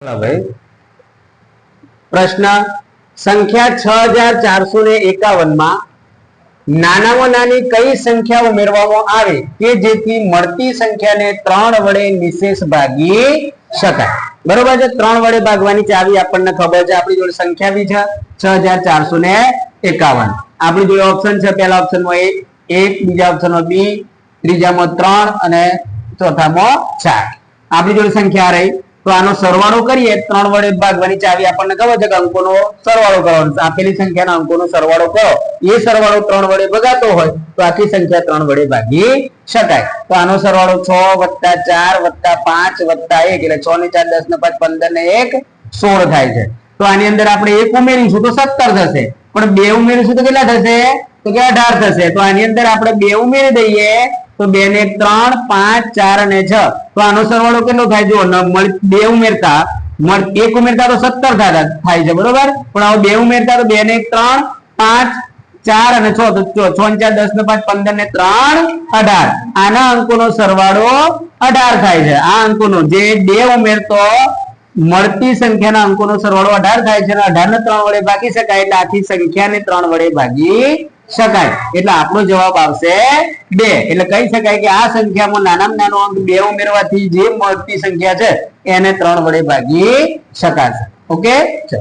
भाई प्रश्न संख्या 6451 में नानामां नानी कई संख्या उमेरवामां आवे के जेथी मळती संख्या ने 3 वडे निशेष भागी शकाय। बरोबर है। 3 वडे भागवानी चावी आपने खबर है। आपणी जोड़े संख्या भी है 6451। आपणी जोड़े ऑप्शन है पहला ऑप्शन में 1, बीजा ऑप्शन में 2, त्रीजा में 3 અને ચોથા में 4। आपणी जोड़े संख्या रही तो आनो सरवाळो करिए 3 वडे भागवानी चावी आपने खबर है कि अंकोनो सरवाळो करवानो। आपेली संख्याना अंकोनो सरवाळो करो ये सरवाळो 3 वडे भगातो होय तो आखी संख्या 3 वडे भागी शकाय। तो आनो सरवाळो 6 + 4 + 5 + 1 એટલે 6 ને 4 10 ને 5 15 ને 1 16 થાય છે। તો આની અંદર આપણે 1 ઉમેરીશું તો 17 થશે પણ 2 ઉમેરીશું તો કેટલા થશે તો કે 18 થશે। તો આની અંદર આપણે 2 ઉમેરી દઈએ तो 2 ने 3 5 4 અને 6 तो આનો સરવાળો કેટલો થાય જો 2 ઉમેરતા 1 ઉમેરતા તો 17 થાય છે બરોબર પણ આ 2 ઉમેરતા તો 2 ને 3 5 4 અને 6 તો 6 4 10 ને 5 15 ને 3 18 આના અંકોનો સરવાળો 18 થાય છે। આ અંકોનો જે 2 ઉમેરતો મળતી સંખ્યાના અંકોનો સરવાળો 18 થાય છે અને 18 ને 3 વડે ભાગી શકાય એટલે આખી સંખ્યાને 3 વડે ભાગી શકાય એટલે આપણો જવાબ આવશે 2। એટલે કહી શકાય કે આ સંખ્યામાં નાનામાં નાનો અંક 2 ઉમેરવાથી જે મળતી સંખ્યા છે એને 3 વડે ભાગી શકાશે। ઓકે ચલો।